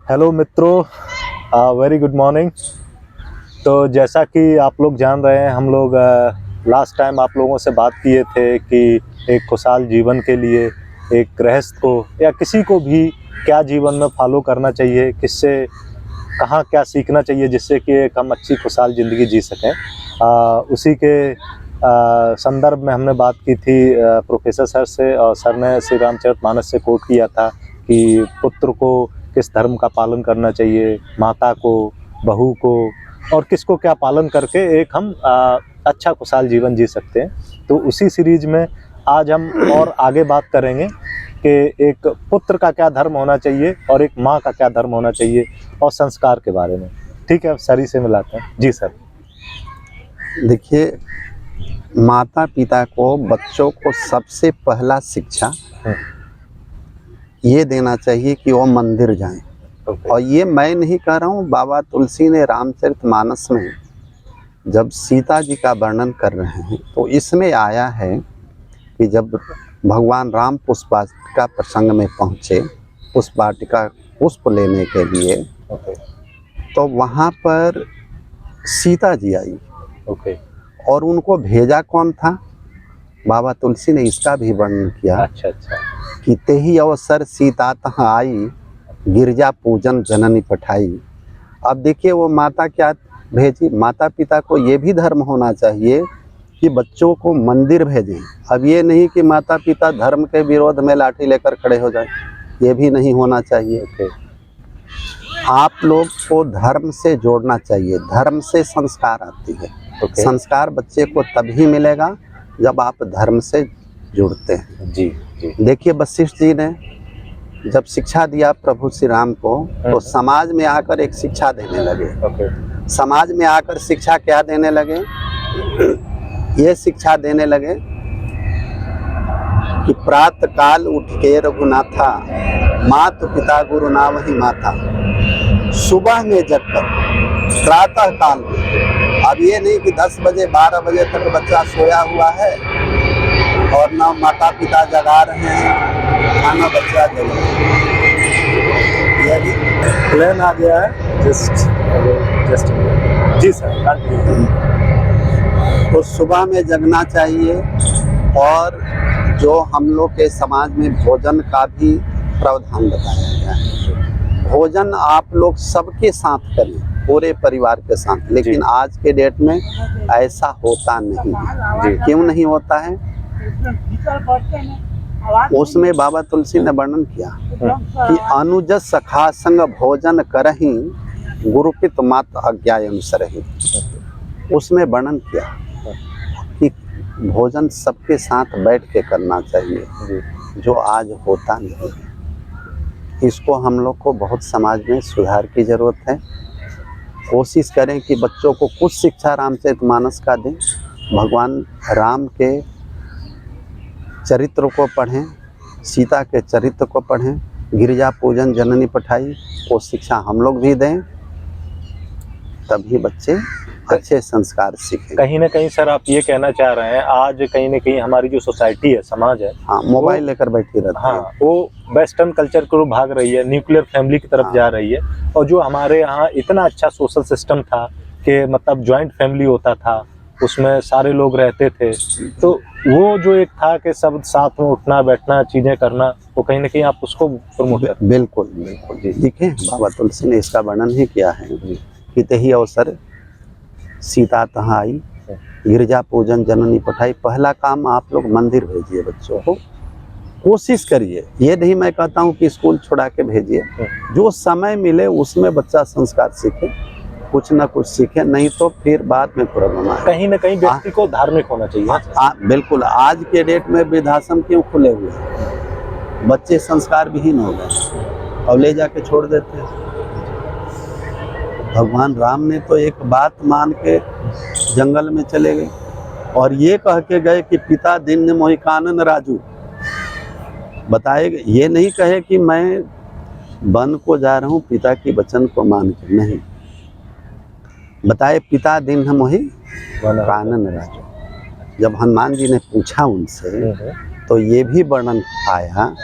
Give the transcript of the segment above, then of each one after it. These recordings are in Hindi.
हेलो मित्रों, वेरी गुड मॉर्निंग। तो जैसा कि आप लोग जान रहे हैं, हम लोग लास्ट टाइम आप लोगों से बात किए थे कि एक खुशहाल जीवन के लिए एक गृहस्थ को या किसी को भी क्या जीवन में फॉलो करना चाहिए, किससे कहाँ क्या सीखना चाहिए जिससे कि एक हम अच्छी खुशहाल ज़िंदगी जी सकें। उसी के संदर्भ में हमने बात की थी प्रोफेसर सर से, और सर ने श्री रामचरितमानस से कोट किया था कि पुत्र को किस धर्म का पालन करना चाहिए, माता को, बहू को, और किसको क्या पालन करके एक हम अच्छा खुशहाल जीवन जी सकते हैं। तो उसी सीरीज में आज हम और आगे बात करेंगे कि एक पुत्र का क्या धर्म होना चाहिए और एक माँ का क्या धर्म होना चाहिए, और संस्कार के बारे में। ठीक है, सर ही से मिलाते हैं। जी सर। देखिए, माता पिता को बच्चों को सबसे पहला शिक्षा ये देना चाहिए कि वो मंदिर जाएं। और ये मैं नहीं कह रहा हूँ, बाबा तुलसी ने रामचरितमानस में जब सीता जी का वर्णन कर रहे हैं तो इसमें आया है कि जब भगवान राम पुष्प वाटिका प्रसंग में पहुँचे, पुष्प वाटिका पुष्प लेने के लिए, तो वहाँ पर सीता जी आई। और उनको भेजा कौन था? बाबा तुलसी ने इसका भी वर्णन किया। अच्छा। कि तेहि अवसर सीता तहाँ आई, गिरजा पूजन जननी पठाई। अब देखिए, वो माता क्या भेजी? माता पिता को ये भी धर्म होना चाहिए कि बच्चों को मंदिर भेजें। अब ये नहीं कि माता पिता धर्म के विरोध में लाठी लेकर खड़े हो जाएं, ये भी नहीं होना चाहिए। आप लोग को धर्म से जोड़ना चाहिए, धर्म से संस्कार आती है। संस्कार बच्चे को तभी मिलेगा जब आप धर्म से जुड़ते हैं। जी। देखिए, वशिष्ठ जी ने जब शिक्षा दिया प्रभु श्री राम को, तो समाज में आकर एक शिक्षा देने लगे। समाज में आकर शिक्षा क्या देने लगे? ये शिक्षा देने लगे कि प्रातः काल उठ के रघुनाथा, माता पिता गुरु ना वही माता। सुबह में जगकर, प्रातः काल में। अब ये नहीं कि 10 बजे 12 बजे तक बच्चा सोया हुआ है और ना माता पिता जगा रहे हैं, खाना बच्चा जग रहा है। ये भी प्लान आ गया है। जस्ट जी सर। तो सुबह में जगना चाहिए। और जो हम लोग के समाज में भोजन का भी प्रावधान बताया गया है। भोजन आप लोग सबके साथ करें, पूरे परिवार के साथ। लेकिन आज के डेट में ऐसा होता नहीं। क्यों नहीं होता है? उसमें बाबा तुलसी ने वर्णन किया कि अनुज सखा संग भोजन करहि, गुरुपित मात आज्ञा अनुसरहि। उसमें वर्णन किया कि भोजन सबके साथ बैठ के करना चाहिए, जो आज होता नहीं है। इसको हम लोग को बहुत समाज में सुधार की जरूरत है। कोशिश करें कि बच्चों को कुछ शिक्षा रामचरितमानस का दें, भगवान राम के चरित्र को पढ़ें, सीता के चरित्र को पढ़ें, गिरजा पूजन जननी पठाई, वो शिक्षा हम लोग भी दें, तभी बच्चे अच्छे संस्कार सीखें। कहीं ना कहीं सर आप ये कहना चाह रहे हैं, आज कहीं ना कहीं हमारी जो सोसाइटी है, समाज है, हाँ, मोबाइल लेकर बैठी रहती है। वो वेस्टर्न कल्चर को भाग रही है, न्यूक्लियर फैमिली की तरफ जा रही है। और जो हमारे यहाँ इतना अच्छा सोशल सिस्टम था कि मतलब जॉइंट फैमिली होता था, उसमें सारे लोग रहते थे, तो वो जो एक था कि सब साथ में उठना बैठना चीजें करना, वो कहीं ना कहीं आप उसको प्रमोट करते हैं। बिल्कुल बिल्कुल जी। देखिए, बाबा तुलसी ने इसका वर्णन ही किया है कि तेहि अवसर सीता तहाँ आई, गिरजा पूजन जननी पठाई। पहला काम आप लोग मंदिर भेजिए बच्चों को। कोशिश करिए, ये नहीं मैं कहता हूँ कि स्कूल छोड़ा के भेजिए, जो समय मिले उसमें बच्चा संस्कार सीखे, कुछ ना कुछ सीखे, नहीं तो फिर बाद में प्रॉब्लम आए। कहीं ना कहीं व्यक्ति को धार्मिक होना चाहिए। बिल्कुल। आज के डेट में वृद्धाश्रम क्यों खुले हुए हैं? बच्चे संस्कार विहीन हो गए और ले जाके छोड़ देते हैं। भगवान राम ने तो एक बात मान के जंगल में चले गए और ये कह के गए कि पिता दीन मोहि कानन राजू। बताए, ये नहीं कहे कि मैं वन को जा रहा हूँ पिता की वचन को मान के, नहीं। बताए, पिता दीन मोहि कानन राजू। जब हनुमान जी ने पूछा उनसे, तो ये भी वर्णन आया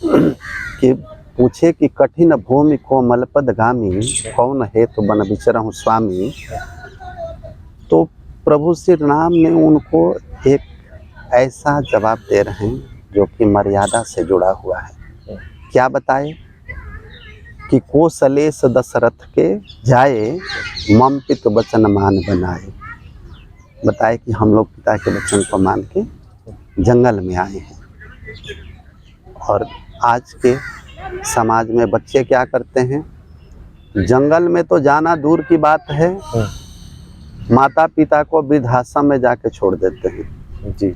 कि पूछे कि कठिन भूमि को मलपद गामी, कौन है तो बन विचरहु स्वामी। तो प्रभु श्री राम ने उनको एक ऐसा जवाब दे रहे हैं जो कि मर्यादा से जुड़ा हुआ है। क्या बताए कि कोसलेश दशरथ के जाए, मम पित वचन मान बनाए। बताए कि हम लोग पिता के वचन को मान के जंगल में आए हैं। और आज के समाज में बच्चे क्या करते हैं, जंगल में तो जाना दूर की बात है, माता पिता को वृद्धाश्रम में जाके छोड़ देते हैं। जी,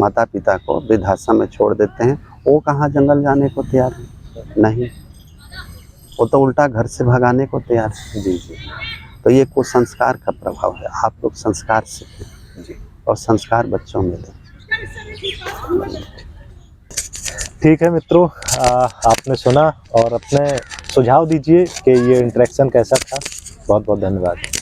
माता पिता को वृद्धाश्रम में छोड़ देते हैं। वो कहाँ जंगल जाने को तैयार है? नहीं, वो तो उल्टा घर से भगाने को तैयार है। जी, जी, तो ये कुसंस्कार का प्रभाव है। आप लोग संस्कार सीखें जी। और संस्कार बच्चों में दें। ठीक है मित्रों, आपने सुना और अपने सुझाव दीजिए कि ये इंटरेक्शन कैसा था। बहुत बहुत धन्यवाद।